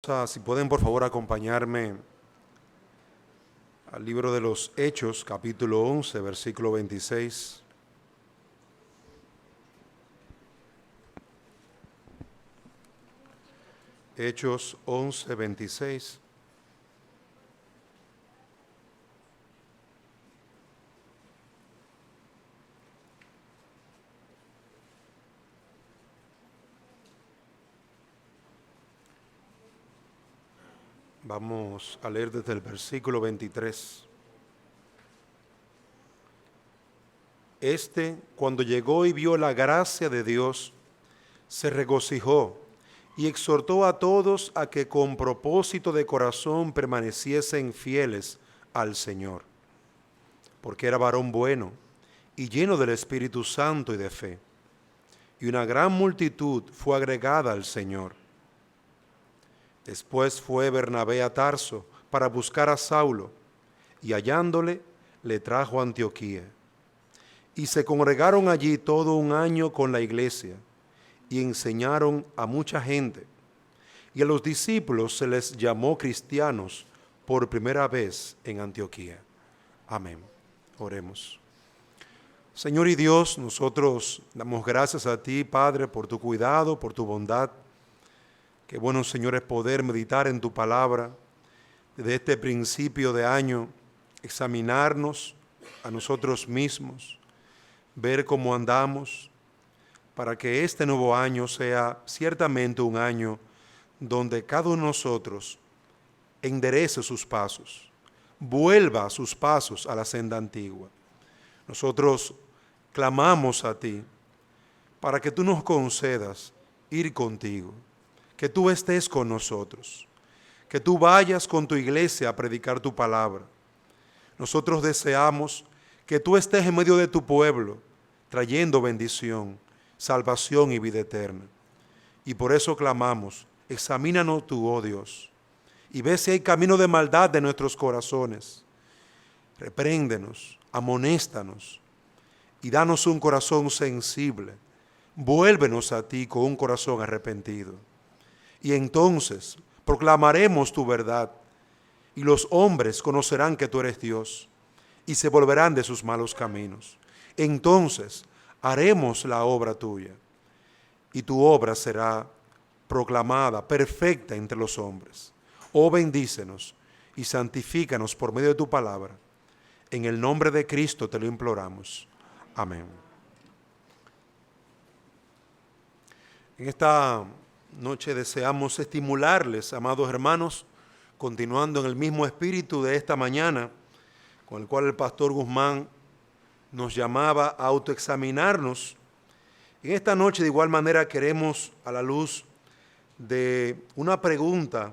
Si pueden por favor acompañarme al libro de los Hechos, capítulo 11, versículo 26. Hechos 11, 26. Vamos a leer desde el versículo 23. Cuando llegó y vio la gracia de Dios, se regocijó y exhortó a todos a que con propósito de corazón permaneciesen fieles al Señor, porque era varón bueno y lleno del Espíritu Santo y de fe, y una gran multitud fue agregada al Señor. Después fue Bernabé a Tarso para buscar a Saulo, y hallándole, le trajo a Antioquía. Y se congregaron allí todo un año con la iglesia, y enseñaron a mucha gente. Y a los discípulos se les llamó cristianos por primera vez en Antioquía. Amén. Oremos. Señor y Dios, nosotros damos gracias a ti, Padre, por tu cuidado, por tu bondad. Qué bueno, Señor, es poder meditar en tu palabra desde este principio de año, examinarnos a nosotros mismos, ver cómo andamos, para que este nuevo año sea ciertamente un año donde cada uno de nosotros enderece sus pasos, vuelva sus pasos a la senda antigua. Nosotros clamamos a ti para que tú nos concedas ir contigo, que tú estés con nosotros, que tú vayas con tu iglesia a predicar tu palabra. Nosotros deseamos que tú estés en medio de tu pueblo, trayendo bendición, salvación y vida eterna. Y por eso clamamos, examínanos tú, oh Dios, y ve si hay camino de maldad de nuestros corazones. Repréndenos, amonéstanos y danos un corazón sensible. Vuélvenos a ti con un corazón arrepentido. Y entonces proclamaremos tu verdad, y los hombres conocerán que tú eres Dios, y se volverán de sus malos caminos. Entonces haremos la obra tuya, y tu obra será proclamada perfecta entre los hombres. Oh, bendícenos y santifícanos por medio de tu palabra. En el nombre de Cristo te lo imploramos. Amén. En esta noche deseamos estimularles, amados hermanos, continuando en el mismo espíritu de esta mañana, con el cual el pastor Guzmán nos llamaba a autoexaminarnos. En esta noche de igual manera queremos, a la luz de una pregunta,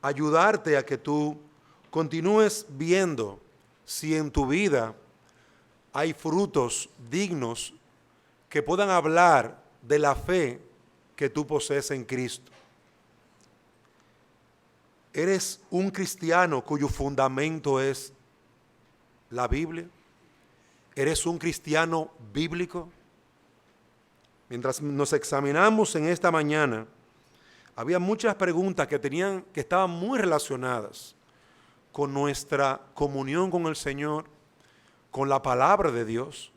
ayudarte a que tú continúes viendo si en tu vida hay frutos dignos que puedan hablar de la fe que tú posees en Cristo. ¿Eres un cristiano cuyo fundamento es la Biblia? ¿Eres un cristiano bíblico? Mientras nos examinamos en esta mañana, había muchas preguntas que estaban muy relacionadas con nuestra comunión con el Señor, con la palabra de Dios,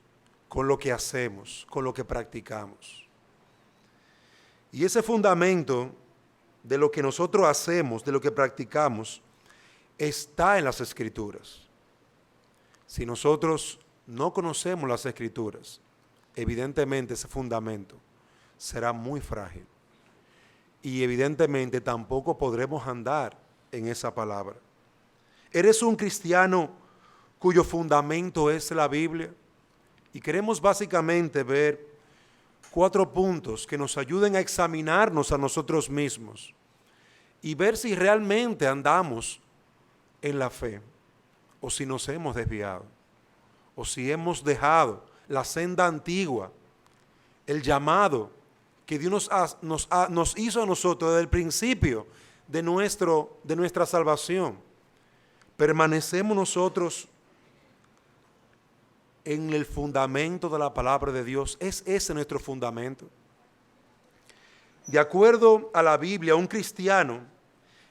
con lo que hacemos, con lo que practicamos. Y ese fundamento de lo que nosotros hacemos, de lo que practicamos, está en las Escrituras. Si nosotros no conocemos las Escrituras, evidentemente ese fundamento será muy frágil. Y evidentemente tampoco podremos andar en esa palabra. ¿Eres un cristiano cuyo fundamento es la Biblia? Y queremos básicamente ver 4 puntos que nos ayuden a examinarnos a nosotros mismos y ver si realmente andamos en la fe o si nos hemos desviado o si hemos dejado la senda antigua, el llamado que Dios nos hizo a nosotros desde el principio de nuestra salvación. Permanecemos nosotros en el fundamento de la palabra de Dios. ¿Es ese nuestro fundamento? De acuerdo a la Biblia, un cristiano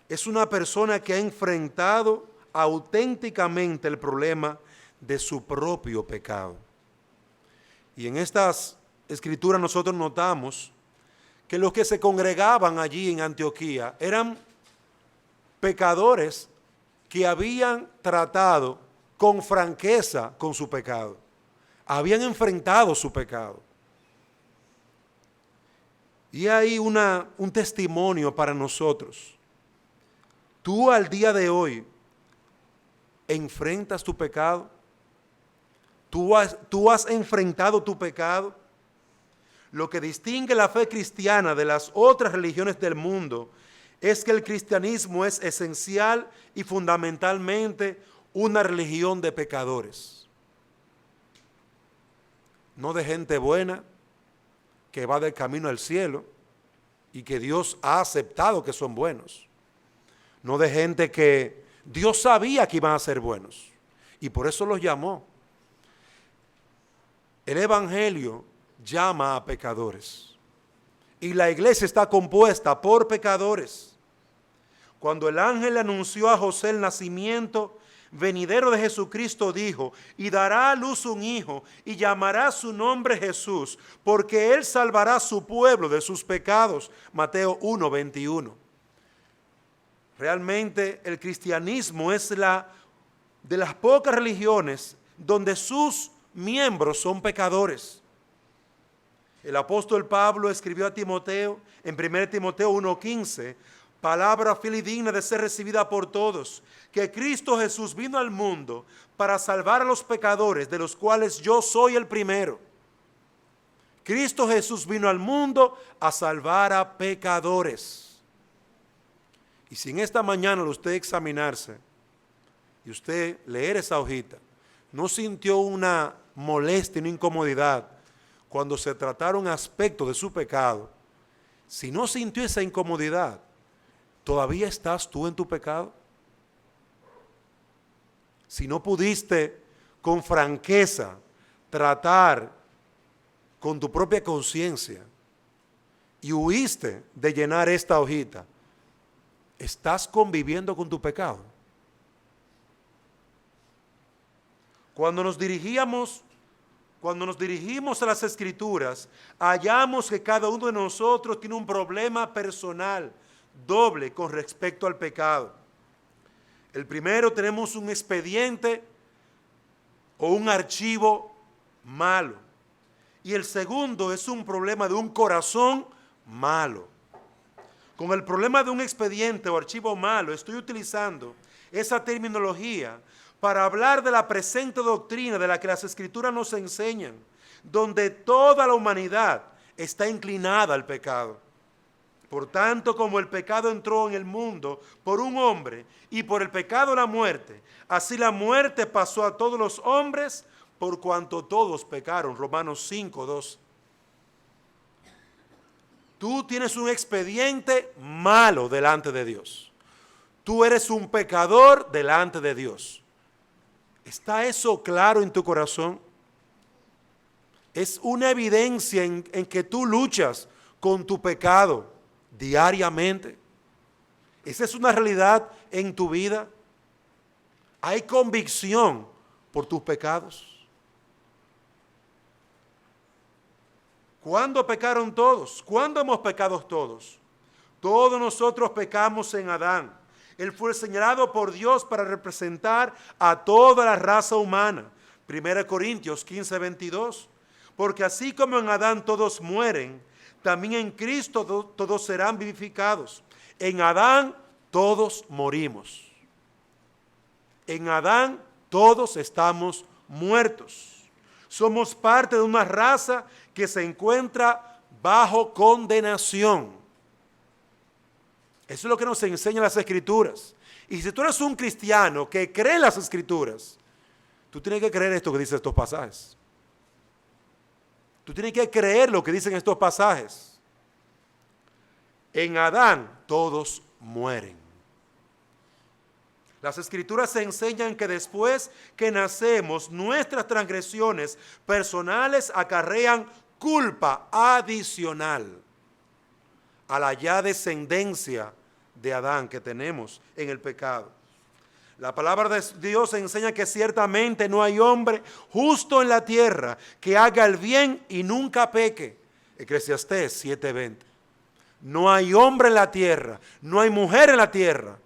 es una persona que ha enfrentado auténticamente el problema de su propio pecado. Y en estas escrituras nosotros notamos que los que se congregaban allí en Antioquía eran pecadores que habían tratado con franqueza con su pecado, habían enfrentado su pecado. Y hay un testimonio para nosotros. Tú al día de hoy enfrentas tu pecado. Tú has enfrentado tu pecado. Lo que distingue la fe cristiana de las otras religiones del mundo es que el cristianismo es esencial y fundamentalmente una religión de pecadores. No de gente buena que va del camino al cielo y que Dios ha aceptado que son buenos. No de gente que Dios sabía que iban a ser buenos y por eso los llamó. El Evangelio llama a pecadores y la iglesia está compuesta por pecadores. Cuando el ángel anunció a José el nacimiento venidero de Jesucristo, dijo: y dará a luz un hijo y llamará su nombre Jesús, porque él salvará a su pueblo de sus pecados. Mateo 1:21. Realmente el cristianismo es de las pocas religiones donde sus miembros son pecadores. El apóstol Pablo escribió a Timoteo en 1 Timoteo 1:15, palabra fiel y digna de ser recibida por todos, que Cristo Jesús vino al mundo para salvar a los pecadores, de los cuales yo soy el primero. Cristo Jesús vino al mundo a salvar a pecadores. Y si en esta mañana usted examinarse y usted leer esa hojita, no sintió una molestia, una incomodidad cuando se trataron aspectos de su pecado, si no sintió esa incomodidad, ¿todavía estás tú en tu pecado? Si no pudiste con franqueza tratar con tu propia conciencia y huiste de llenar esta hojita, ¿estás conviviendo con tu pecado? Cuando nos dirigimos a las Escrituras, hallamos que cada uno de nosotros tiene un problema personal doble con respecto al pecado. El primero, tenemos un expediente o un archivo malo. Y el segundo es un problema de un corazón malo. Con el problema de un expediente o archivo malo, estoy utilizando esa terminología para hablar de la presente doctrina de la que las Escrituras nos enseñan, donde toda la humanidad está inclinada al pecado. Por tanto, como el pecado entró en el mundo por un hombre y por el pecado la muerte, así la muerte pasó a todos los hombres por cuanto todos pecaron. Romanos 5:2. Tú tienes un expediente malo delante de Dios. Tú eres un pecador delante de Dios. ¿Está eso claro en tu corazón? Es una evidencia en que tú luchas con tu pecado diariamente. Esa es una realidad en tu vida. Hay convicción por tus pecados. ¿Cuándo pecaron todos? ¿Cuándo hemos pecado todos? Todos nosotros pecamos en Adán. Él fue señalado por Dios para representar a toda la raza humana. 1 Corintios 15:22. Porque así como en Adán todos mueren, también en Cristo todos serán vivificados. En Adán todos morimos. En Adán todos estamos muertos. Somos parte de una raza que se encuentra bajo condenación. Eso es lo que nos enseñan las Escrituras. Y si tú eres un cristiano que cree en las Escrituras, tú tienes que creer esto que dicen estos pasajes. Tú tienes que creer lo que dicen estos pasajes. En Adán todos mueren. Las Escrituras enseñan que después que nacemos, nuestras transgresiones personales acarrean culpa adicional. a la ya descendencia de Adán que tenemos en el pecado. La palabra de Dios enseña que ciertamente no hay hombre justo en la tierra que haga el bien y nunca peque. Eclesiastés 7:20. No hay hombre en la tierra, no hay mujer en la tierra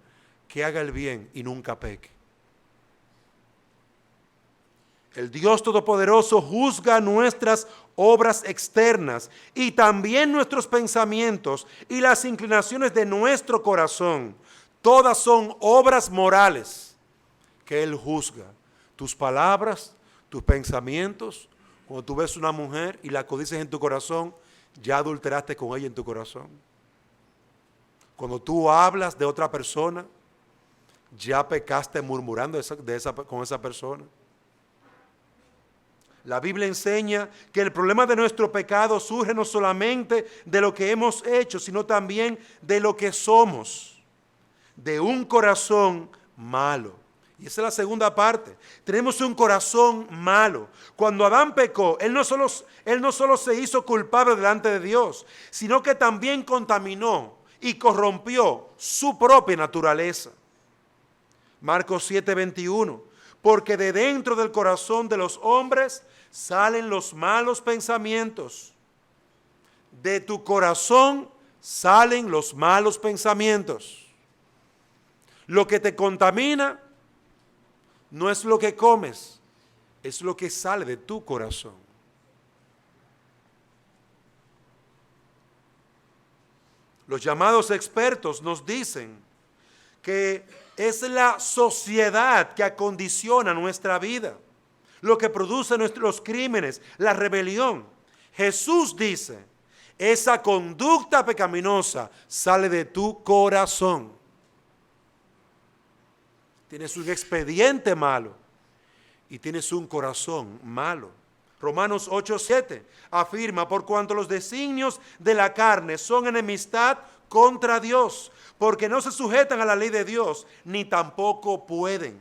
que haga el bien y nunca peque. El Dios Todopoderoso juzga nuestras obras externas y también nuestros pensamientos y las inclinaciones de nuestro corazón. Todas son obras morales que Él juzga. Tus palabras, tus pensamientos. Cuando tú ves una mujer y la codices en tu corazón, ya adulteraste con ella en tu corazón. Cuando tú hablas de otra persona, ya pecaste murmurando con esa persona. La Biblia enseña que el problema de nuestro pecado surge no solamente de lo que hemos hecho, sino también de lo que somos, de un corazón malo. Y esa es la segunda parte. Tenemos un corazón malo. Cuando Adán pecó, él no solo se hizo culpable delante de Dios, sino que también contaminó y corrompió su propia naturaleza. Marcos 7:21. Porque de dentro del corazón de los hombres salen los malos pensamientos. De tu corazón salen los malos pensamientos. Lo que te contamina no es lo que comes, es lo que sale de tu corazón. Los llamados expertos nos dicen que es la sociedad que acondiciona nuestra vida, lo que produce los crímenes, la rebelión. Jesús dice, esa conducta pecaminosa sale de tu corazón. Tienes un expediente malo y tienes un corazón malo. Romanos 8:7 afirma, por cuanto los designios de la carne son enemistad contra Dios, porque no se sujetan a la ley de Dios, ni tampoco pueden.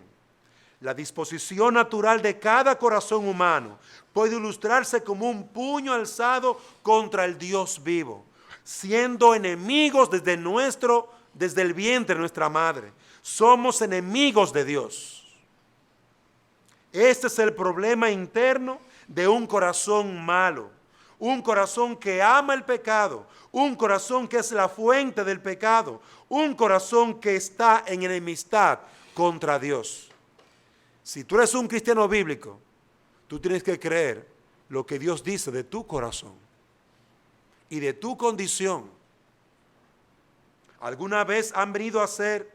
La disposición natural de cada corazón humano puede ilustrarse como un puño alzado contra el Dios vivo, siendo enemigos desde el vientre de nuestra madre. Somos enemigos de Dios. Este es el problema interno de un corazón malo, un corazón que ama el pecado, un corazón que es la fuente del pecado, un corazón que está en enemistad contra Dios. Si tú eres un cristiano bíblico, tú tienes que creer lo que Dios dice de tu corazón y de tu condición. ¿Alguna vez han venido a ser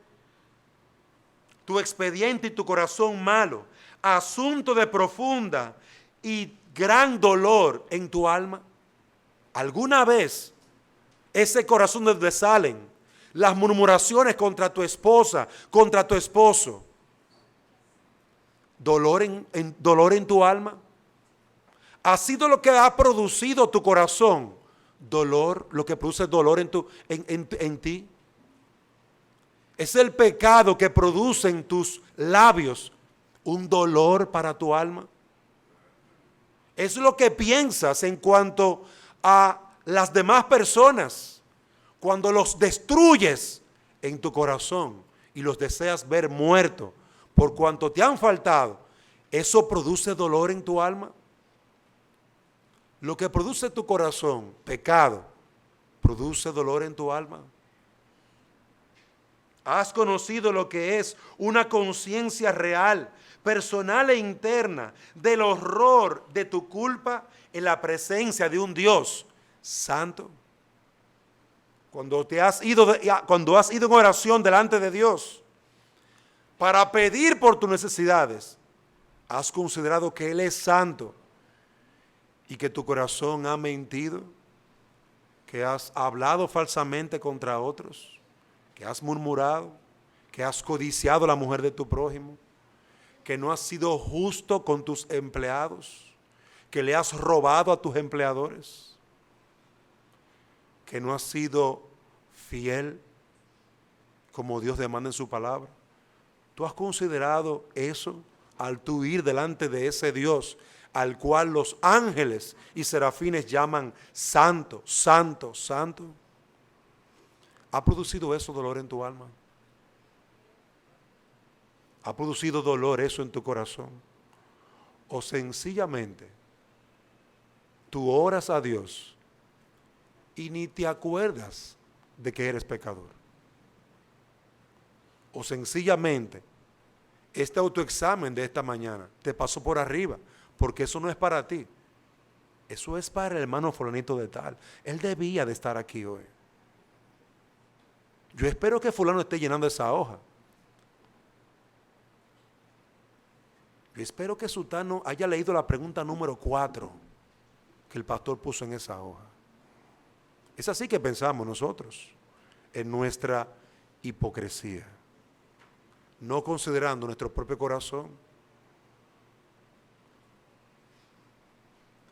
tu expediente y tu corazón malo asunto de profunda y gran dolor en tu alma? ¿Alguna vez ese corazón de donde salen las murmuraciones contra tu esposa, contra tu esposo, dolor en tu alma? ¿Ha sido lo que ha producido tu corazón dolor, lo que produce dolor en ti? ¿Es el pecado que produce en tus labios un dolor para tu alma? ¿Es lo que piensas en cuanto a las demás personas cuando los destruyes en tu corazón y los deseas ver muertos por cuanto te han faltado? ¿Eso produce dolor en tu alma? Lo que produce tu corazón, pecado, produce dolor en tu alma. ¿Has conocido lo que es una conciencia real, personal e interna del horror de tu culpa en la presencia de un Dios santo? Cuando has ido en oración delante de Dios para pedir por tus necesidades, ¿has considerado que Él es santo y que tu corazón ha mentido? ¿Que has hablado falsamente contra otros? ¿Que has murmurado? ¿Que has codiciado a la mujer de tu prójimo? ¿Que no has sido justo con tus empleados? ¿Que le has robado a tus empleadores? ¿Que no has sido fiel como Dios demanda en su palabra? ¿Tú has considerado eso al tú ir delante de ese Dios al cual los ángeles y serafines llaman santo, santo, santo? ¿Ha producido eso dolor en tu alma? ¿Ha producido dolor eso en tu corazón? ¿O sencillamente tú oras a Dios y ni te acuerdas de que eres pecador? ¿O sencillamente este autoexamen de esta mañana te pasó por arriba? Porque eso no es para ti. Eso es para el hermano fulanito de tal. Él debía de estar aquí hoy. Yo espero que fulano esté llenando esa hoja. Yo espero que sultano haya leído la pregunta número 4 que el pastor puso en esa hoja. Es así que pensamos nosotros en nuestra hipocresía, no considerando nuestro propio corazón.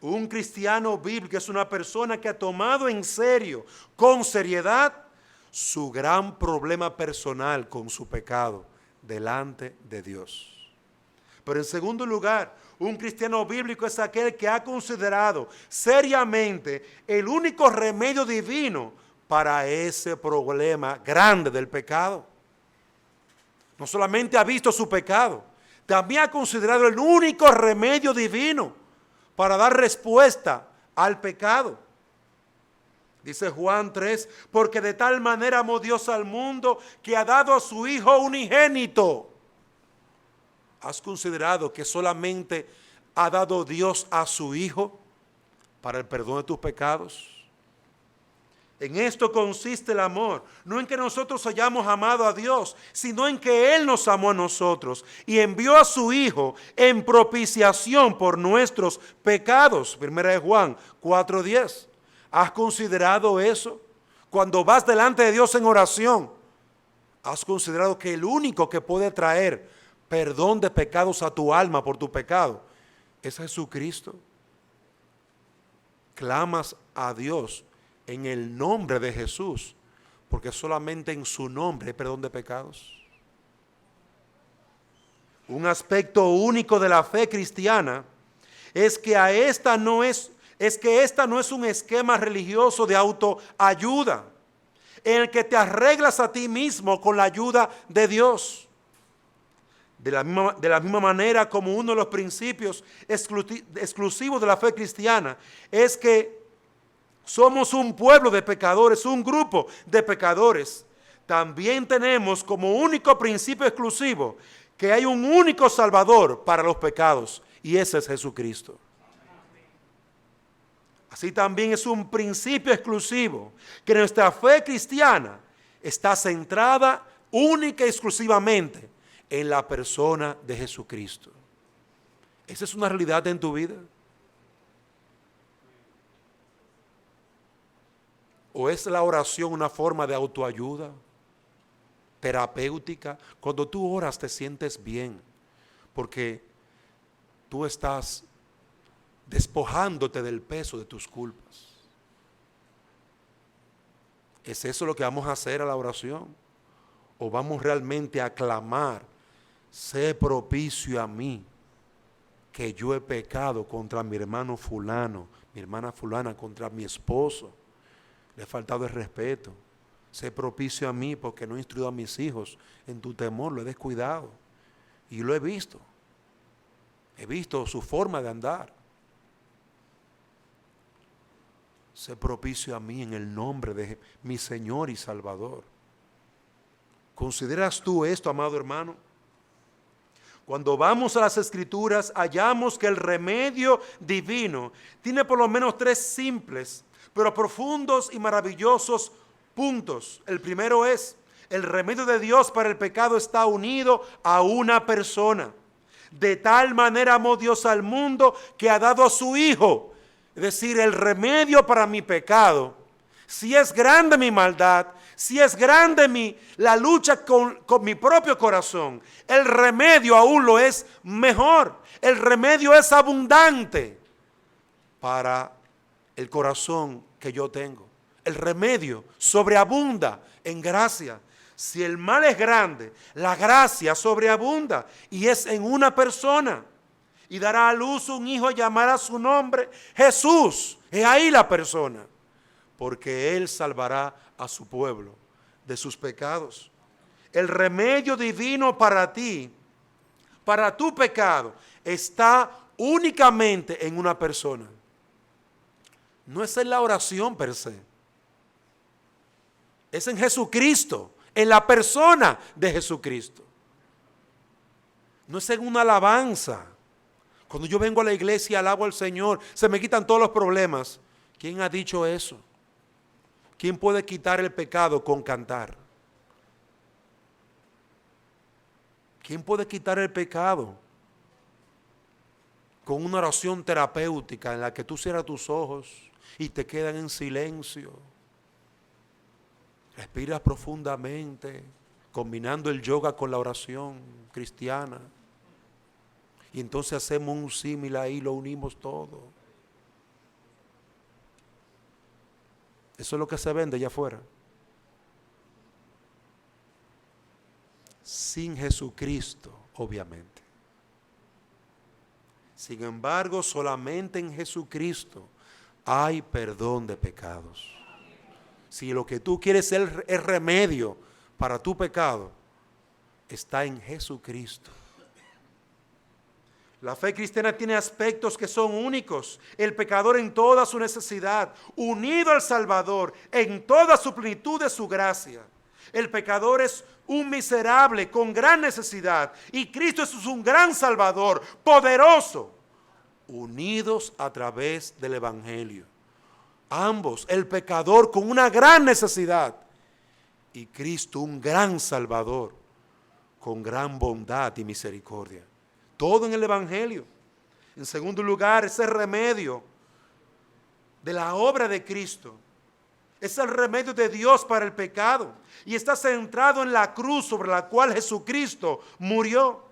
Un cristiano bíblico es una persona que ha tomado en serio, con seriedad, su gran problema personal con su pecado delante de Dios. Pero en segundo lugar, un cristiano bíblico es aquel que ha considerado seriamente el único remedio divino para ese problema grande del pecado. No solamente ha visto su pecado, también ha considerado el único remedio divino para dar respuesta al pecado. Dice Juan 3, porque de tal manera amó Dios al mundo que ha dado a su Hijo unigénito. ¿Has considerado que solamente ha dado Dios a su Hijo para el perdón de tus pecados? En esto consiste el amor, no en que nosotros hayamos amado a Dios, sino en que Él nos amó a nosotros y envió a su Hijo en propiciación por nuestros pecados. 1 Juan 4:10. ¿Has considerado eso? Cuando vas delante de Dios en oración, ¿has considerado que el único que puede traer perdón de pecados a tu alma por tu pecado es Jesucristo? Clamas a Dios en el nombre de Jesús, porque solamente en su nombre hay perdón de pecados. Un aspecto único de la fe cristiana es que esta no es un esquema religioso de autoayuda en el que te arreglas a ti mismo con la ayuda de Dios. De la misma manera como uno de los principios exclusivos de la fe cristiana es que somos un pueblo de pecadores, un grupo de pecadores. También tenemos como único principio exclusivo que hay un único Salvador para los pecados, y ese es Jesucristo. Así también es un principio exclusivo que nuestra fe cristiana está centrada única y exclusivamente en la persona de Jesucristo. ¿Esa es una realidad en tu vida? ¿O es la oración una forma de autoayuda, terapéutica? Cuando tú oras te sientes bien, porque tú estás despojándote del peso de tus culpas. ¿Es eso lo que vamos a hacer a la oración? ¿O vamos realmente a clamar, sé propicio a mí, que yo he pecado contra mi hermano fulano, mi hermana fulana, contra mi esposo? Le he faltado el respeto. Sé propicio a mí porque no he instruido a mis hijos en tu temor, lo he descuidado. Y lo he visto. He visto su forma de andar. Sé propicio a mí en el nombre de mi Señor y Salvador. ¿Consideras tú esto, amado hermano? Cuando vamos a las Escrituras, hallamos que el remedio divino tiene por lo menos 3 simples, pero profundos y maravillosos puntos. El primero es, el remedio de Dios para el pecado está unido a una persona. De tal manera amó Dios al mundo que ha dado a su Hijo. Es decir, el remedio para mi pecado, si es grande mi maldad, si es grande la lucha con mi propio corazón, el remedio aún lo es mejor. El remedio es abundante para el corazón que yo tengo. El remedio sobreabunda en gracia. Si el mal es grande, la gracia sobreabunda y es en una persona. Y dará a luz un hijo, llamará su nombre Jesús. Es ahí la persona, porque Él salvará a su pueblo de sus pecados. El remedio divino para ti, para tu pecado, está únicamente en una persona. No es en la oración per se. Es en Jesucristo, en la persona de Jesucristo. No es en una alabanza. Cuando yo vengo a la iglesia y alabo al Señor, se me quitan todos los problemas. ¿Quién ha dicho eso? ¿Quién puede quitar el pecado con cantar? ¿Quién puede quitar el pecado con una oración terapéutica en la que tú cierras tus ojos y te quedan en silencio? Respiras profundamente, combinando el yoga con la oración cristiana. Y entonces hacemos un símil ahí, lo unimos todo. Eso es lo que se vende allá afuera. Sin Jesucristo, obviamente. Sin embargo, solamente en Jesucristo hay perdón de pecados. Si lo que tú quieres es remedio para tu pecado, está en Jesucristo. La fe cristiana tiene aspectos que son únicos. El pecador en toda su necesidad, unido al Salvador en toda su plenitud de su gracia. El pecador es un miserable con gran necesidad y Cristo es un gran Salvador, poderoso, unidos a través del Evangelio. Ambos, el pecador con una gran necesidad y Cristo un gran Salvador con gran bondad y misericordia. Todo en el Evangelio. En segundo lugar, ese remedio de la obra de Cristo es el remedio de Dios para el pecado y está centrado en la cruz sobre la cual Jesucristo murió.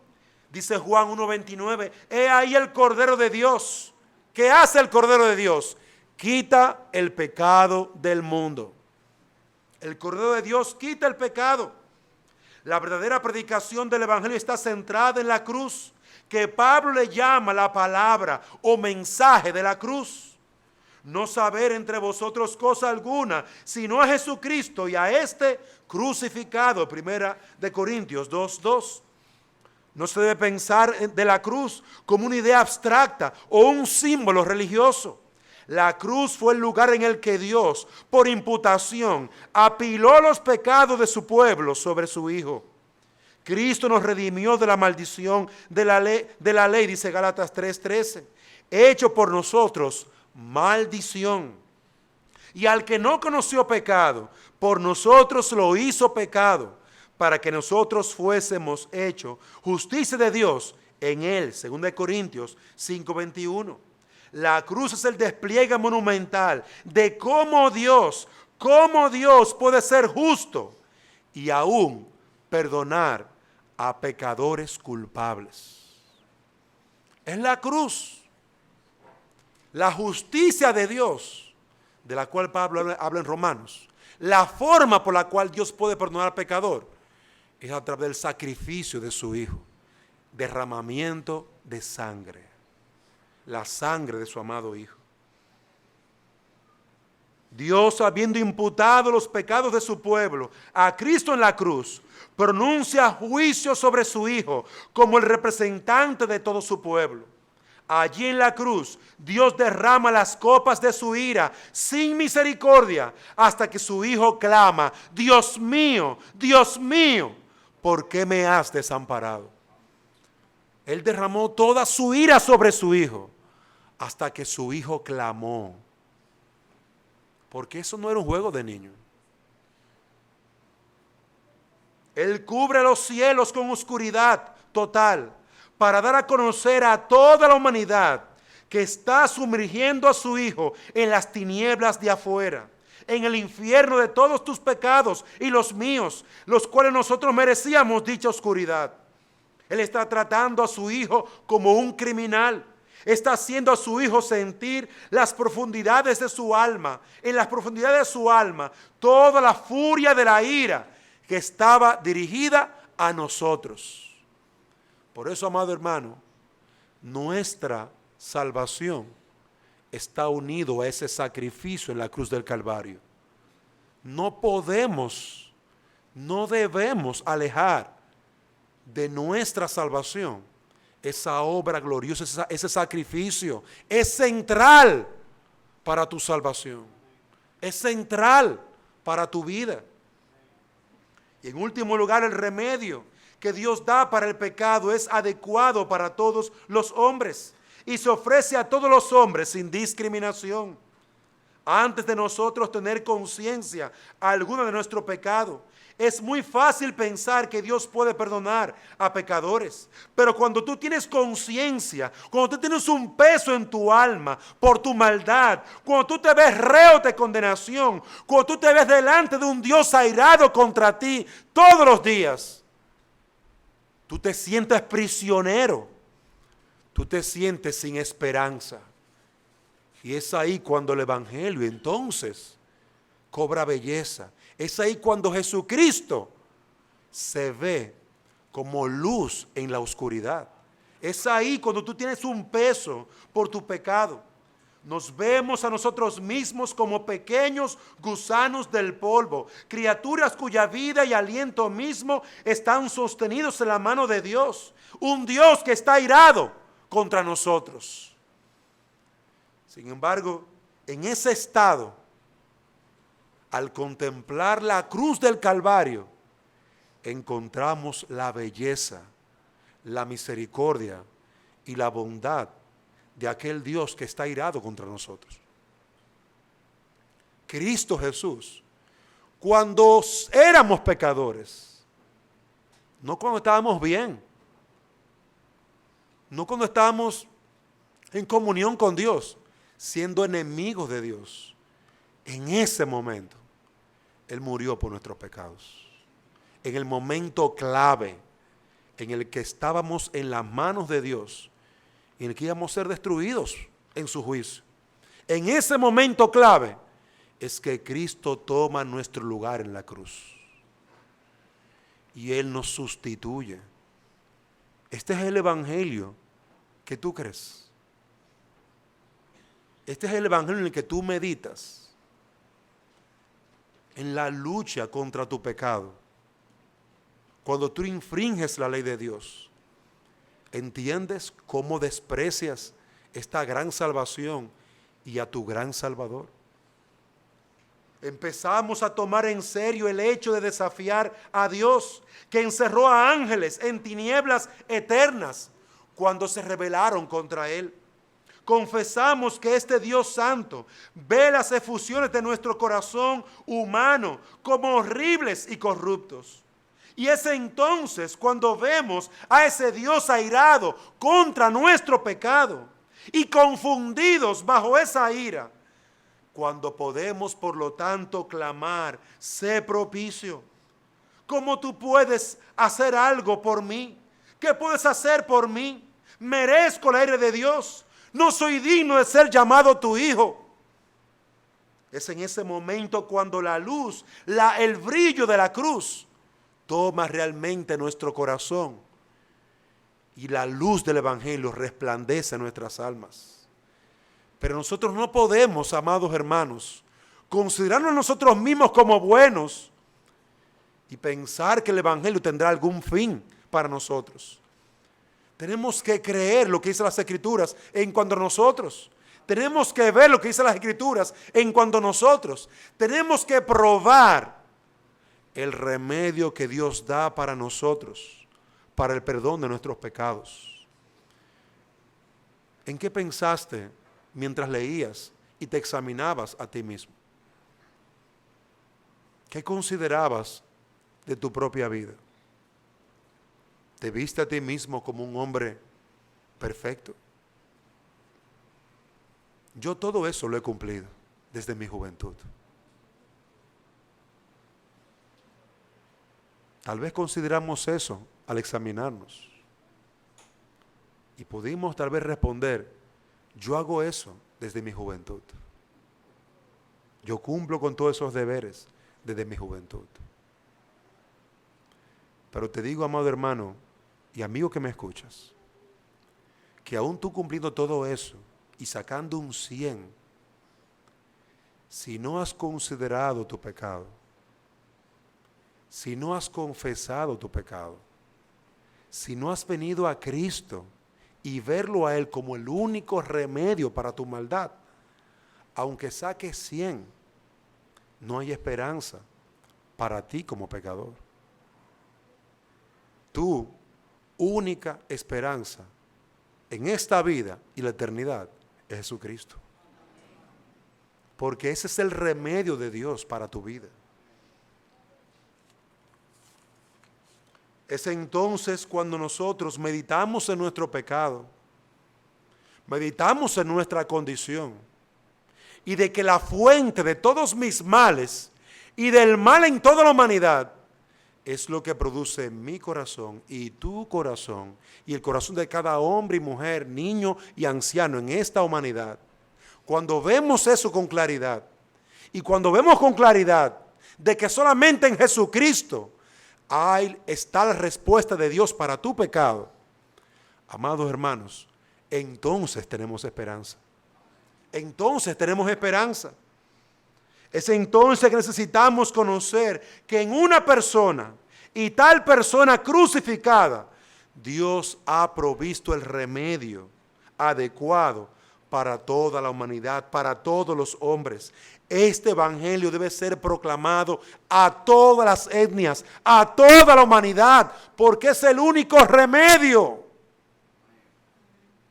Dice Juan 1:29, he ahí el Cordero de Dios. ¿Qué hace el Cordero de Dios? Quita el pecado del mundo. El Cordero de Dios quita el pecado. La verdadera predicación del Evangelio está centrada en la cruz, que Pablo le llama la palabra o mensaje de la cruz. No saber entre vosotros cosa alguna, sino a Jesucristo y a este crucificado. Primera de Corintios 2:2. No se debe pensar de la cruz como una idea abstracta o un símbolo religioso. La cruz fue el lugar en el que Dios, por imputación, apiló los pecados de su pueblo sobre su Hijo. Cristo nos redimió de la maldición de la ley, dice Gálatas 3:13, hecho por nosotros maldición. Y al que no conoció pecado, por nosotros lo hizo pecado, para que nosotros fuésemos hechos justicia de Dios en él. 2 Corintios 5:21. La cruz es el despliegue monumental de cómo Dios puede ser justo y aún perdonar a pecadores culpables. Es la cruz, la justicia de Dios, de la cual Pablo habla en Romanos. La forma por la cual Dios puede perdonar al pecador es a través del sacrificio de su Hijo, derramamiento de sangre, la sangre de su amado Hijo. Dios, habiendo imputado los pecados de su pueblo a Cristo en la cruz, pronuncia juicio sobre su Hijo como el representante de todo su pueblo. Allí en la cruz, Dios derrama las copas de su ira sin misericordia hasta que su Hijo clama, Dios mío, ¿por qué me has desamparado? Él derramó toda su ira sobre su Hijo hasta que su Hijo clamó. Porque eso no era un juego de niños. Él cubre los cielos con oscuridad total para dar a conocer a toda la humanidad que está sumergiendo a su Hijo en las tinieblas de afuera, en el infierno de todos tus pecados y los míos, los cuales nosotros merecíamos dicha oscuridad. Él está tratando a su Hijo como un criminal. Está haciendo a su Hijo sentir las profundidades de su alma, en las profundidades de su alma, toda la furia de la ira que estaba dirigida a nosotros. Por eso, amado hermano, nuestra salvación está unido a ese sacrificio en la cruz del Calvario. No podemos no debemos alejar de nuestra salvación esa obra gloriosa, ese sacrificio. Es central para tu salvación. Es central para tu vida. Y en último lugar, el remedio que Dios da para el pecado es adecuado para todos los hombres y se ofrece a todos los hombres sin discriminación. Antes de nosotros tener conciencia alguna de nuestro pecado, es muy fácil pensar que Dios puede perdonar a pecadores, pero cuando tú tienes conciencia, cuando tú tienes un peso en tu alma por tu maldad, cuando tú te ves reo de condenación, cuando tú te ves delante de un Dios airado contra ti todos los días, tú te sientes prisionero, tú te sientes sin esperanza. Y es ahí cuando el Evangelio entonces cobra belleza. Es ahí cuando Jesucristo se ve como luz en la oscuridad. Es ahí cuando tú tienes un peso por tu pecado. Nos vemos a nosotros mismos como pequeños gusanos del polvo, criaturas cuya vida y aliento mismo están sostenidos en la mano de Dios. Un Dios que está airado contra nosotros. Sin embargo, en ese estado, al contemplar la cruz del Calvario, encontramos la belleza, la misericordia y la bondad de aquel Dios que está airado contra nosotros. Cristo Jesús, cuando éramos pecadores, no cuando estábamos bien, no cuando estábamos en comunión con Dios, siendo enemigos de Dios, en ese momento, Él murió por nuestros pecados. En el momento clave, en el que estábamos en las manos de Dios, en el que íbamos a ser destruidos en su juicio. En ese momento clave, es que Cristo toma nuestro lugar en la cruz. Y Él nos sustituye. Este es el Evangelio que tú crees. Este es el Evangelio en el que tú meditas, en la lucha contra tu pecado. Cuando tú infringes la ley de Dios, ¿entiendes cómo desprecias esta gran salvación y a tu gran Salvador? Empezamos a tomar en serio el hecho de desafiar a Dios, que encerró a ángeles en tinieblas eternas cuando se rebelaron contra Él. Confesamos que este Dios santo ve las efusiones de nuestro corazón humano como horribles y corruptos. Y es entonces cuando vemos a ese Dios airado contra nuestro pecado y confundidos bajo esa ira, cuando podemos por lo tanto clamar, sé propicio. ¿Cómo tú puedes hacer algo por mí? ¿Qué puedes hacer por mí? Merezco la ira de Dios. No soy digno de ser llamado tu hijo. Es en ese momento cuando la luz, el brillo de la cruz toma realmente nuestro corazón y la luz del Evangelio resplandece en nuestras almas. Pero nosotros no podemos, amados hermanos, considerarnos nosotros mismos como buenos y pensar que el Evangelio tendrá algún fin para nosotros. Tenemos que creer lo que dicen las Escrituras en cuanto a nosotros. Tenemos que ver lo que dicen las Escrituras en cuanto a nosotros. Tenemos que probar el remedio que Dios da para nosotros, para el perdón de nuestros pecados. ¿En qué pensaste mientras leías y te examinabas a ti mismo? ¿Qué considerabas de tu propia vida? ¿Te viste a ti mismo como un hombre perfecto? Yo todo eso lo he cumplido desde mi juventud. Tal vez consideramos eso al examinarnos. Y pudimos tal vez responder, yo hago eso desde mi juventud. Yo cumplo con todos esos deberes desde mi juventud. Pero te digo, amado hermano y amigo que me escuchas, que aún tú cumpliendo todo eso y sacando un 100, si no has considerado tu pecado, si no has confesado tu pecado, si no has venido a Cristo y verlo a Él como el único remedio para tu maldad, aunque saques 100, no hay esperanza para ti como pecador. Tu única esperanza en esta vida y la eternidad es Jesucristo. Porque ese es el remedio de Dios para tu vida. Es entonces cuando nosotros meditamos en nuestro pecado, meditamos en nuestra condición y de que la fuente de todos mis males y del mal en toda la humanidad es lo que produce mi corazón y tu corazón y el corazón de cada hombre y mujer, niño y anciano en esta humanidad. Cuando vemos eso con claridad y cuando vemos con claridad de que solamente en Jesucristo está la respuesta de Dios para tu pecado, amados hermanos, entonces tenemos esperanza. Entonces tenemos esperanza. Es entonces que necesitamos conocer que en una persona y tal persona crucificada, Dios ha provisto el remedio adecuado para toda la humanidad, para todos los hombres. Este evangelio debe ser proclamado a todas las etnias, a toda la humanidad, porque es el único remedio.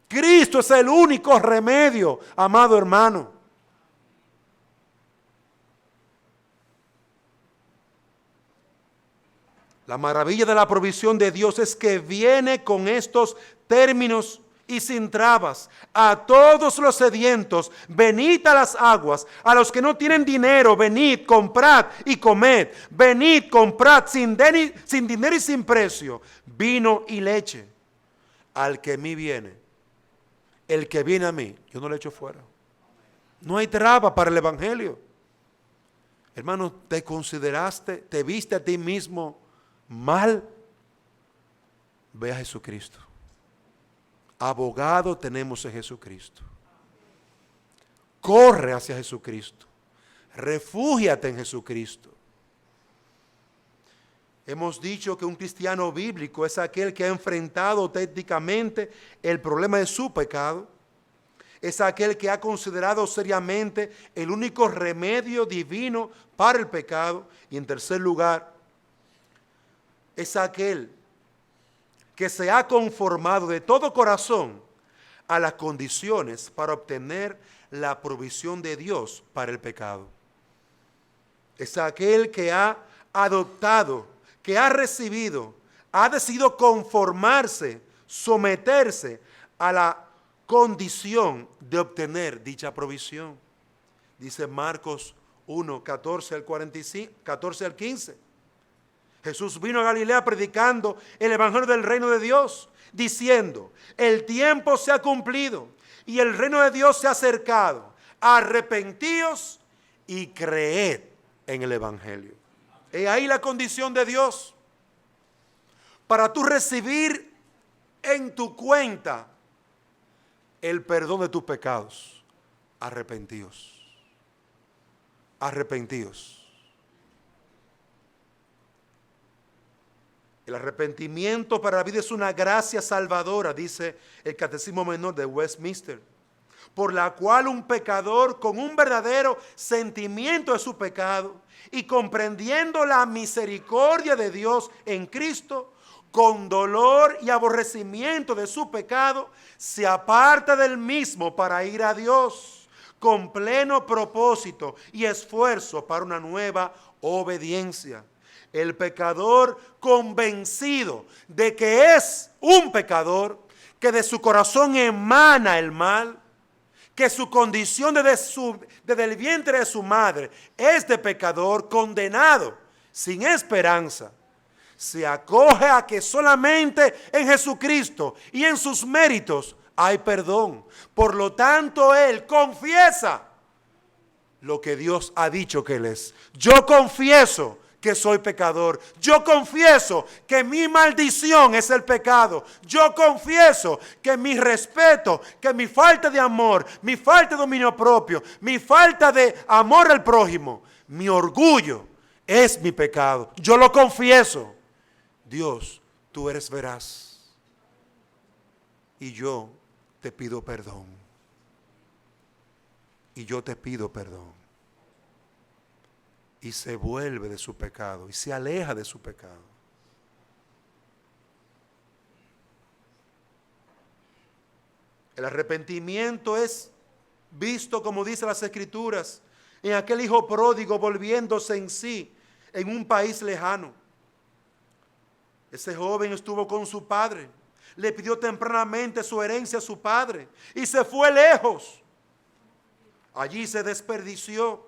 Cristo es el único remedio, amado hermano. La maravilla de la provisión de Dios es que viene con estos términos y sin trabas. A todos los sedientos, venid a las aguas. A los que no tienen dinero, venid, comprad y comed. Venid, comprad sin dinero y sin precio, vino y leche. Al que a mí viene, el que viene a mí, yo no le echo fuera. No hay traba para el evangelio. Hermano, ¿te consideraste, te viste a ti mismo mal? Ve a Jesucristo. Abogado tenemos en Jesucristo. Corre hacia Jesucristo. Refúgiate en Jesucristo. Hemos dicho que un cristiano bíblico es aquel que ha enfrentado auténticamente el problema de su pecado. Es aquel que ha considerado seriamente el único remedio divino para el pecado. Y en tercer lugar, es aquel que se ha conformado de todo corazón a las condiciones para obtener la provisión de Dios para el pecado. Es aquel que ha adoptado, que ha recibido, ha decidido conformarse, someterse a la condición de obtener dicha provisión. Dice Marcos 1, 14 al 15. Jesús vino a Galilea predicando el evangelio del reino de Dios, diciendo: el tiempo se ha cumplido y el reino de Dios se ha acercado. Arrepentíos y creed en el evangelio. He ahí la condición de Dios para tú recibir en tu cuenta el perdón de tus pecados. Arrepentíos. Arrepentíos. El arrepentimiento para la vida es una gracia salvadora, dice el Catecismo Menor de Westminster, por la cual un pecador con un verdadero sentimiento de su pecado y comprendiendo la misericordia de Dios en Cristo, con dolor y aborrecimiento de su pecado, se aparta del mismo para ir a Dios, con pleno propósito y esfuerzo para una nueva obediencia. El pecador convencido de que es un pecador, que de su corazón emana el mal, que su condición desde el vientre de su madre es de pecador, condenado, sin esperanza, se acoge a que solamente en Jesucristo y en sus méritos hay perdón. Por lo tanto, él confiesa lo que Dios ha dicho que él es. Yo confieso que soy pecador. Yo confieso que mi maldición es el pecado. Yo confieso que mi respeto, que mi falta de amor, mi falta de dominio propio, mi falta de amor al prójimo, mi orgullo es mi pecado, yo lo confieso. Dios, tú eres veraz y yo te pido perdón. Y yo te pido perdón. Y se vuelve de su pecado y se aleja de su pecado. El arrepentimiento es visto, como dicen las Escrituras, en aquel hijo pródigo volviéndose en sí en un país lejano. Ese joven estuvo con su padre, le pidió tempranamente su herencia a su padre y se fue lejos. Allí se desperdició,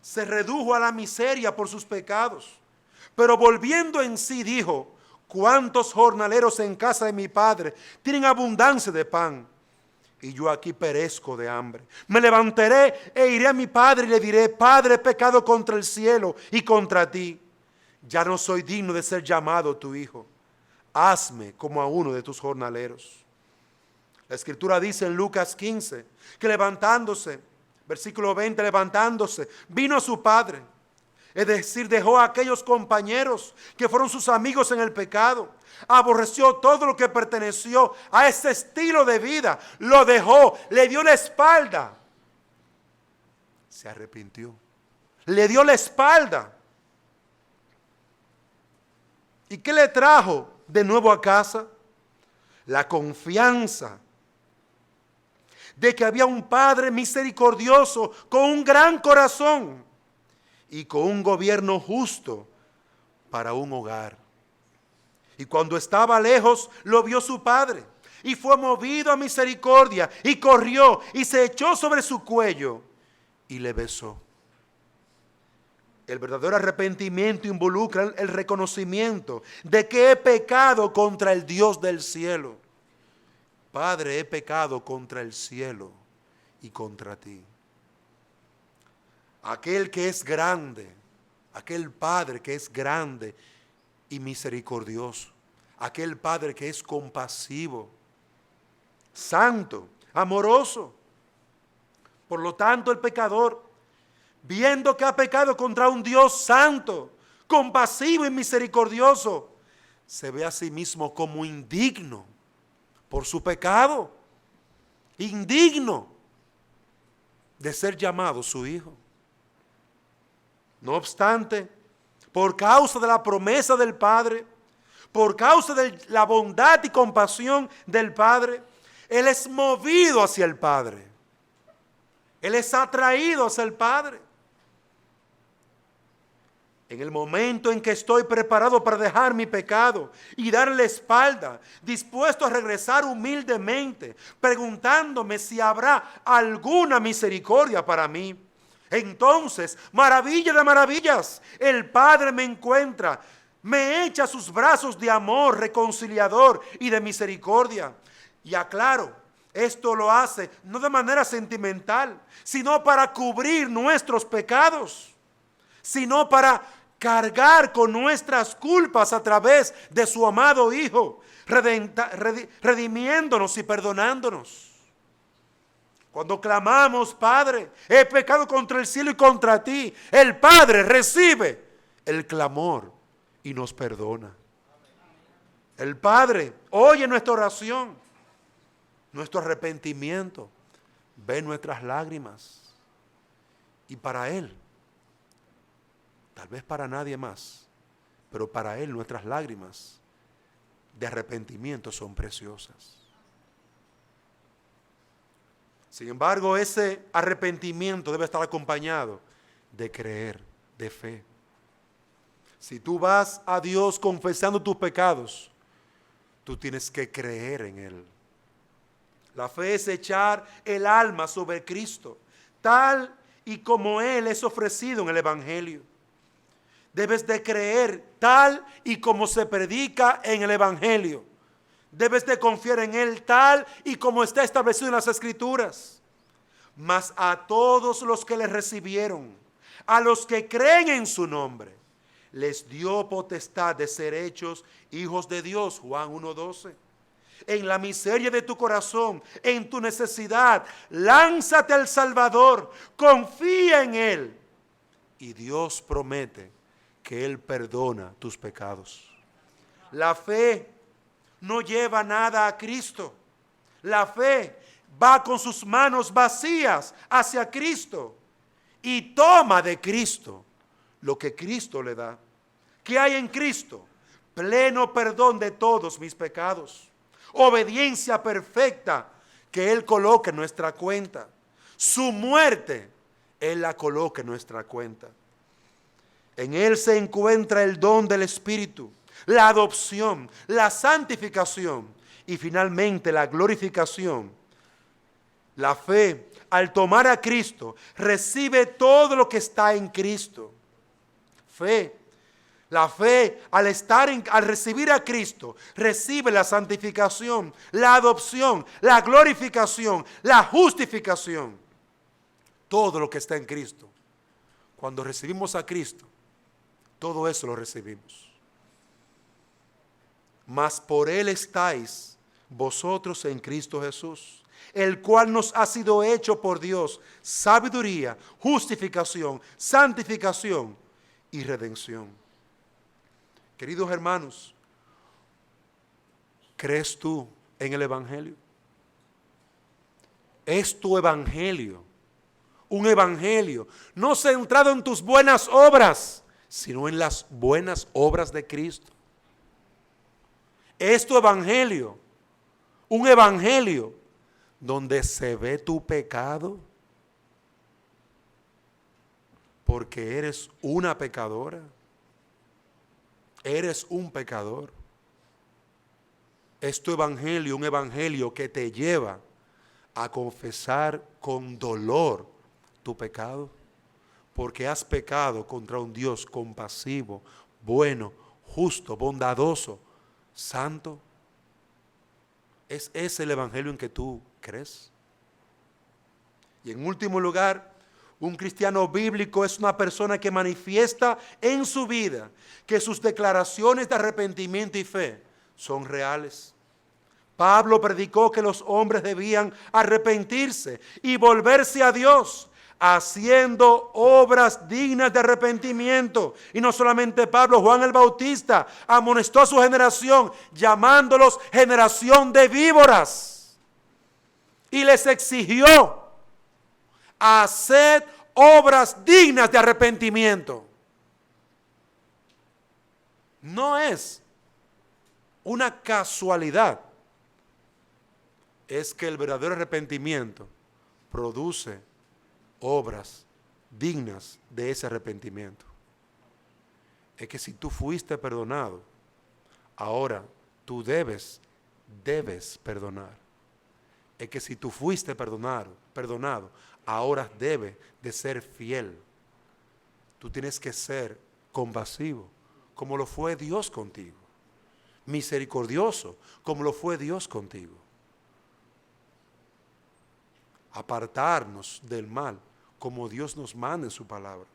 se redujo a la miseria por sus pecados, pero volviendo en sí dijo: ¿cuántos jornaleros en casa de mi padre tienen abundancia de pan? Y yo aquí perezco de hambre. Me levantaré e iré a mi padre y le diré: Padre, he pecado contra el cielo y contra ti. Ya no soy digno de ser llamado tu hijo. Hazme como a uno de tus jornaleros. La Escritura dice en Lucas 15 que levantándose, versículo 20, levantándose, vino a su padre. Es decir, dejó a aquellos compañeros que fueron sus amigos en el pecado. Aborreció todo lo que perteneció a ese estilo de vida. Lo dejó, le dio la espalda. Se arrepintió. Le dio la espalda. ¿Y qué le trajo de nuevo a casa? La confianza de que había un Padre misericordioso con un gran corazón y con un gobierno justo para un hogar. Y cuando estaba lejos, lo vio su padre y fue movido a misericordia y corrió y se echó sobre su cuello y le besó. El verdadero arrepentimiento involucra el reconocimiento de que he pecado contra el Dios del cielo. Padre, he pecado contra el cielo y contra ti. Aquel que es grande, aquel Padre que es grande y misericordioso, aquel Padre que es compasivo, santo, amoroso. Por lo tanto, el pecador, viendo que ha pecado contra un Dios santo, compasivo y misericordioso, se ve a sí mismo como indigno por su pecado, indigno de ser llamado su hijo. No obstante, por causa de la promesa del Padre, por causa de la bondad y compasión del Padre, Él es movido hacia el Padre. Él es atraído hacia el Padre. En el momento en que estoy preparado para dejar mi pecado y darle la espalda, dispuesto a regresar humildemente, preguntándome si habrá alguna misericordia para mí, entonces, maravilla de maravillas, el Padre me encuentra, me echa sus brazos de amor reconciliador y de misericordia. Y aclaro, esto lo hace no de manera sentimental, sino para cubrir nuestros pecados, sino para cargar con nuestras culpas a través de su amado Hijo, redimiéndonos y perdonándonos. Cuando clamamos: Padre, he pecado contra el cielo y contra ti, el Padre recibe el clamor y nos perdona. El Padre oye nuestra oración, nuestro arrepentimiento, ve nuestras lágrimas. Y para Él, tal vez para nadie más, pero para Él nuestras lágrimas de arrepentimiento son preciosas. Sin embargo, ese arrepentimiento debe estar acompañado de creer, de fe. Si tú vas a Dios confesando tus pecados, tú tienes que creer en Él. La fe es echar el alma sobre Cristo, tal y como Él es ofrecido en el Evangelio. Debes de creer tal y como se predica en el Evangelio. Debes de confiar en Él tal y como está establecido en las Escrituras. Mas a todos los que le recibieron, a los que creen en su nombre, les dio potestad de ser hechos hijos de Dios. Juan 1:12. En la miseria de tu corazón, en tu necesidad, lánzate al Salvador, confía en Él y Dios promete que Él perdona tus pecados. La fe no lleva nada a Cristo. La fe va con sus manos vacías hacia Cristo y toma de Cristo lo que Cristo le da. ¿Qué hay en Cristo? Pleno perdón de todos mis pecados, obediencia perfecta que Él coloque en nuestra cuenta. Su muerte, Él la coloca en nuestra cuenta. En Él se encuentra el don del Espíritu, la adopción, la santificación y finalmente la glorificación. La fe, al tomar a Cristo, recibe todo lo que está en Cristo. La fe, al recibir a Cristo, recibe la santificación, la adopción, la glorificación, la justificación. Todo lo que está en Cristo. Cuando recibimos a Cristo, todo eso lo recibimos. Mas por Él estáis vosotros en Cristo Jesús, el cual nos ha sido hecho por Dios sabiduría, justificación, santificación y redención. Queridos hermanos, ¿crees tú en el Evangelio? ¿Es tu Evangelio un Evangelio no centrado en tus buenas obras, sino en las buenas obras de Cristo? ¿Es tu Evangelio un Evangelio donde se ve tu pecado? Porque eres una pecadora. Eres un pecador. Es tu evangelio un evangelio que te lleva a confesar con dolor tu pecado, porque has pecado contra un Dios compasivo, bueno, justo, bondadoso, santo. ¿Es ese el evangelio en que tú crees? Y en último lugar, un cristiano bíblico es una persona que manifiesta en su vida que sus declaraciones de arrepentimiento y fe son reales. Pablo predicó que los hombres debían arrepentirse y volverse a Dios, haciendo obras dignas de arrepentimiento. Y no solamente Pablo, Juan el Bautista amonestó a su generación, llamándolos generación de víboras. Y les exigió: haced obras dignas de arrepentimiento. No es una casualidad, es que el verdadero arrepentimiento produce obras dignas de ese arrepentimiento. Es que si tú fuiste perdonado, ahora tú debes perdonar. Es que si tú fuiste perdonado, ahora debes de ser fiel. Tú tienes que ser compasivo, como lo fue Dios contigo. Misericordioso, como lo fue Dios contigo. Apartarnos del mal, como Dios nos manda en su palabra.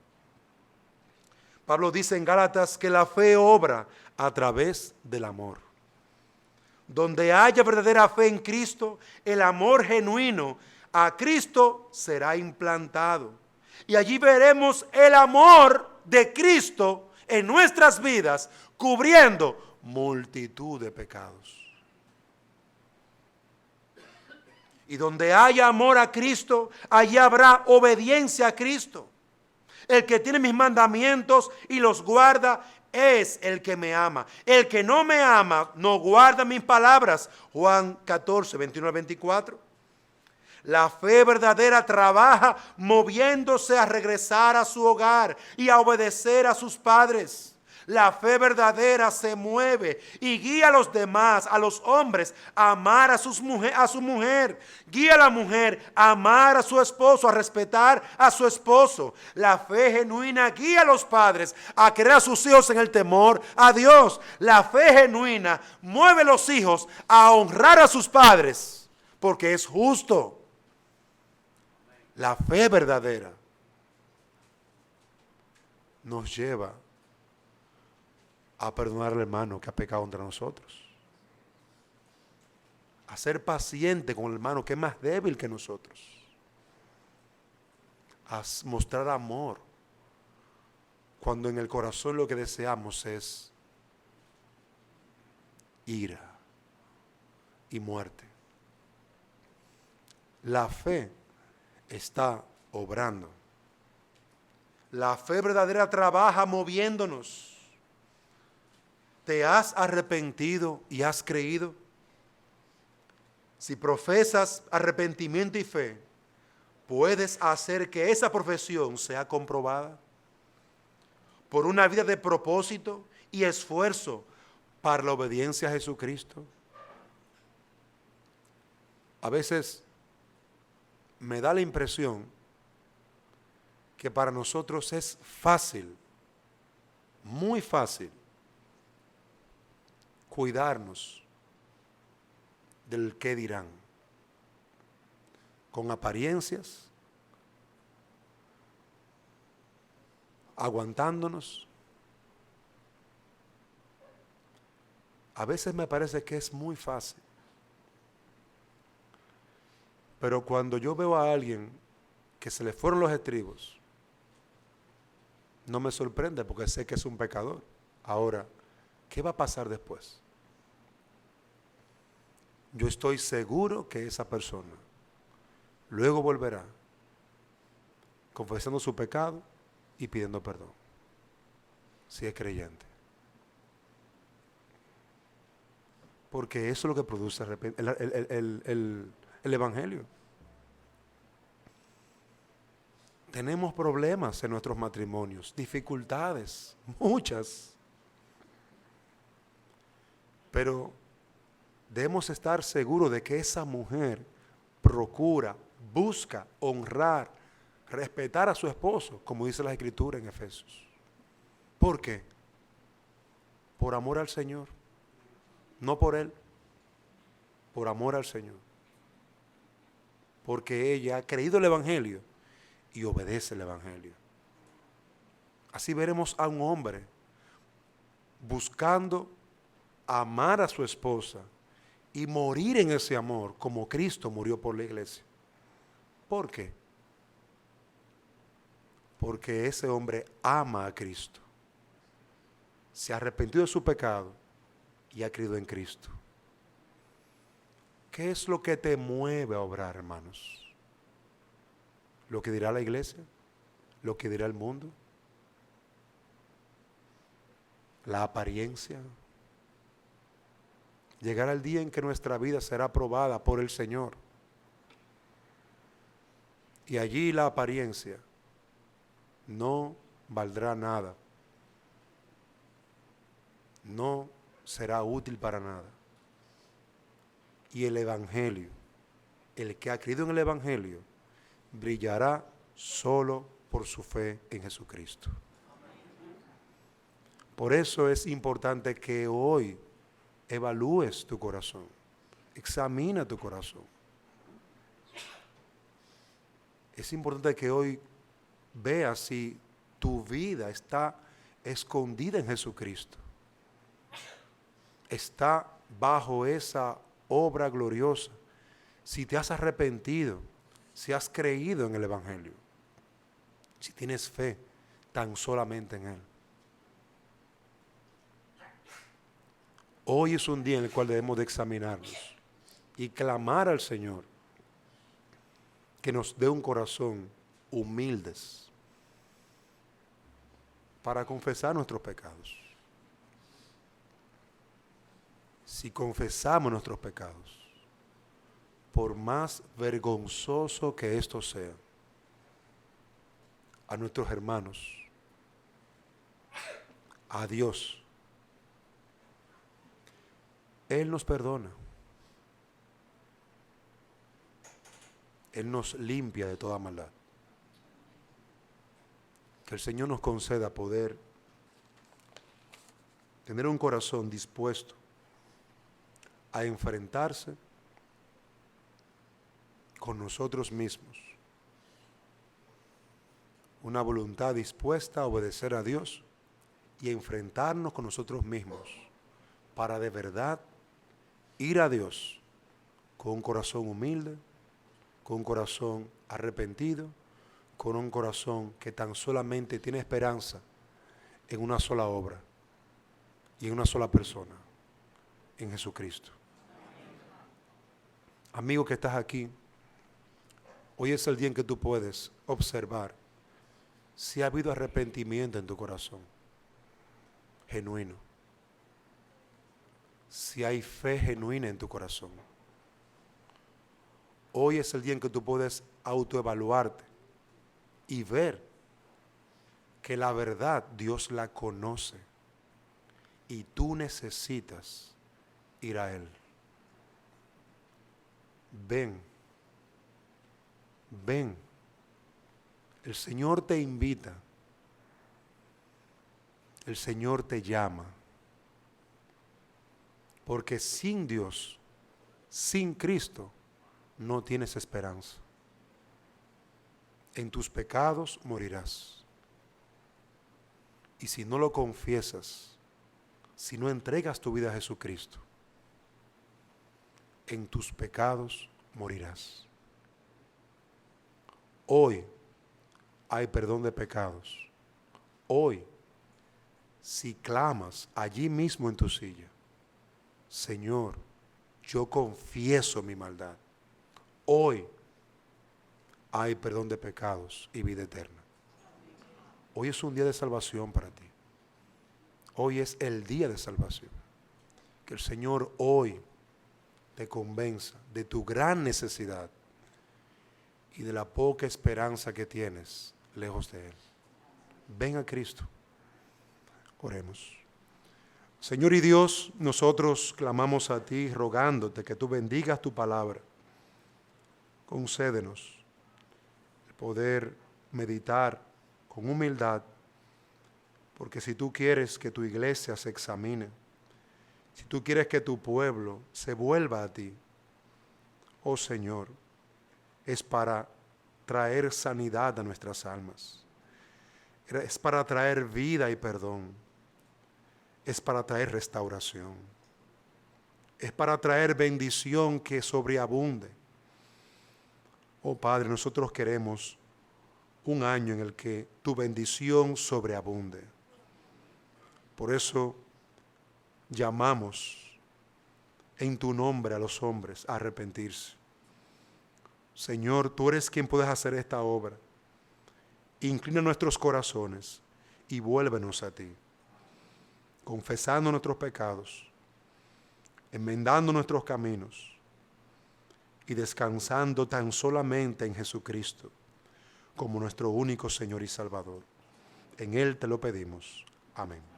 Pablo dice en Gálatas que la fe obra a través del amor. Donde haya verdadera fe en Cristo, el amor genuino a Cristo será implantado. Y allí veremos el amor de Cristo en nuestras vidas, cubriendo multitud de pecados. Y donde haya amor a Cristo, allí habrá obediencia a Cristo. El que tiene mis mandamientos y los guarda es el que me ama. El que no me ama no guarda mis palabras. Juan 14, 21 al 24. La fe verdadera trabaja moviéndose a regresar a su hogar y a obedecer a sus padres. La fe verdadera se mueve y guía a los demás, a los hombres, a amar a su mujer. Guía a la mujer a amar a su esposo, a respetar a su esposo. La fe genuina guía a los padres a querer a sus hijos en el temor a Dios. La fe genuina mueve a los hijos a honrar a sus padres, porque es justo. La fe verdadera nos lleva a perdonar al hermano que ha pecado contra nosotros, a ser paciente con el hermano que es más débil que nosotros, a mostrar amor cuando en el corazón lo que deseamos es ira y muerte. La fe está obrando. La fe verdadera trabaja moviéndonos. ¿Te has arrepentido y has creído? Si profesas arrepentimiento y fe, puedes hacer que esa profesión sea comprobada por una vida de propósito y esfuerzo para la obediencia a Jesucristo. A veces me da la impresión que para nosotros es fácil, muy fácil, cuidarnos del qué dirán, con apariencias, aguantándonos. A veces me parece que es muy fácil. Pero cuando yo veo a alguien que se le fueron los estribos, no me sorprende porque sé que es un pecador. Ahora, ¿qué va a pasar después? Yo estoy seguro que esa persona luego volverá confesando su pecado y pidiendo perdón, si es creyente. Porque eso es lo que produce el Evangelio. Tenemos problemas en nuestros matrimonios, dificultades, muchas. Pero debemos estar seguros de que esa mujer procura, busca honrar, respetar a su esposo, como dice la Escritura en Efesios. ¿Por qué? Por amor al Señor. No por él, por amor al Señor. Porque ella ha creído el Evangelio y obedece el Evangelio. Así veremos a un hombre buscando amar a su esposa y morir en ese amor como Cristo murió por la iglesia. ¿Por qué? Porque ese hombre ama a Cristo, se ha arrepentido de su pecado y ha creído en Cristo. ¿Qué es lo que te mueve a obrar, hermanos? ¿Lo que dirá la iglesia? ¿Lo que dirá el mundo? ¿La apariencia? Llegará el día en que nuestra vida será aprobada por el Señor. Y allí la apariencia no valdrá nada. No será útil para nada. Y el Evangelio, el que ha creído en el Evangelio, brillará solo por su fe en Jesucristo. Por eso es importante que hoy evalúes tu corazón, examina tu corazón. Es importante que hoy veas si tu vida está escondida en Jesucristo, está bajo esa obra gloriosa, si te has arrepentido, si has creído en el Evangelio, si tienes fe tan solamente en Él. Hoy es un día en el cual debemos de examinarnos y clamar al Señor que nos dé un corazón humildes para confesar nuestros pecados. Si confesamos nuestros pecados, por más vergonzoso que esto sea, a nuestros hermanos, a Dios, Él nos perdona. Él nos limpia de toda maldad. Que el Señor nos conceda poder tener un corazón dispuesto a enfrentarse con nosotros mismos. Una voluntad dispuesta a obedecer a Dios y a enfrentarnos con nosotros mismos para de verdad ir a Dios con un corazón humilde, con un corazón arrepentido, con un corazón que tan solamente tiene esperanza en una sola obra y en una sola persona, en Jesucristo. Amigo que estás aquí, hoy es el día en que tú puedes observar si ha habido arrepentimiento en tu corazón, genuino. Si hay fe genuina en tu corazón. Hoy es el día en que tú puedes autoevaluarte y ver que la verdad Dios la conoce y tú necesitas ir a Él. Ven, ven. El Señor te invita. El Señor te llama. Porque sin Dios, sin Cristo, no tienes esperanza. En tus pecados morirás. Y si no lo confiesas, si no entregas tu vida a Jesucristo, en tus pecados morirás. Hoy hay perdón de pecados. Hoy, si clamas allí mismo en tu silla, Señor, yo confieso mi maldad. Hoy hay perdón de pecados y vida eterna. Hoy es un día de salvación para ti. Hoy es el día de salvación. Que el Señor hoy te convenza de tu gran necesidad y de la poca esperanza que tienes lejos de Él. Ven a Cristo. Oremos. Señor y Dios, nosotros clamamos a ti rogándote que tú bendigas tu palabra. Concédenos el poder meditar con humildad, porque si tú quieres que tu iglesia se examine, si tú quieres que tu pueblo se vuelva a ti, oh Señor, es para traer sanidad a nuestras almas, es para traer vida y perdón, es para traer restauración, es para traer bendición que sobreabunde. Oh Padre, nosotros queremos un año en el que tu bendición sobreabunde. Por eso llamamos en tu nombre a los hombres a arrepentirse. Señor, tú eres quien puedes hacer esta obra. Inclina nuestros corazones y vuélvenos a ti, confesando nuestros pecados, enmendando nuestros caminos y descansando tan solamente en Jesucristo como nuestro único Señor y Salvador. En Él te lo pedimos. Amén.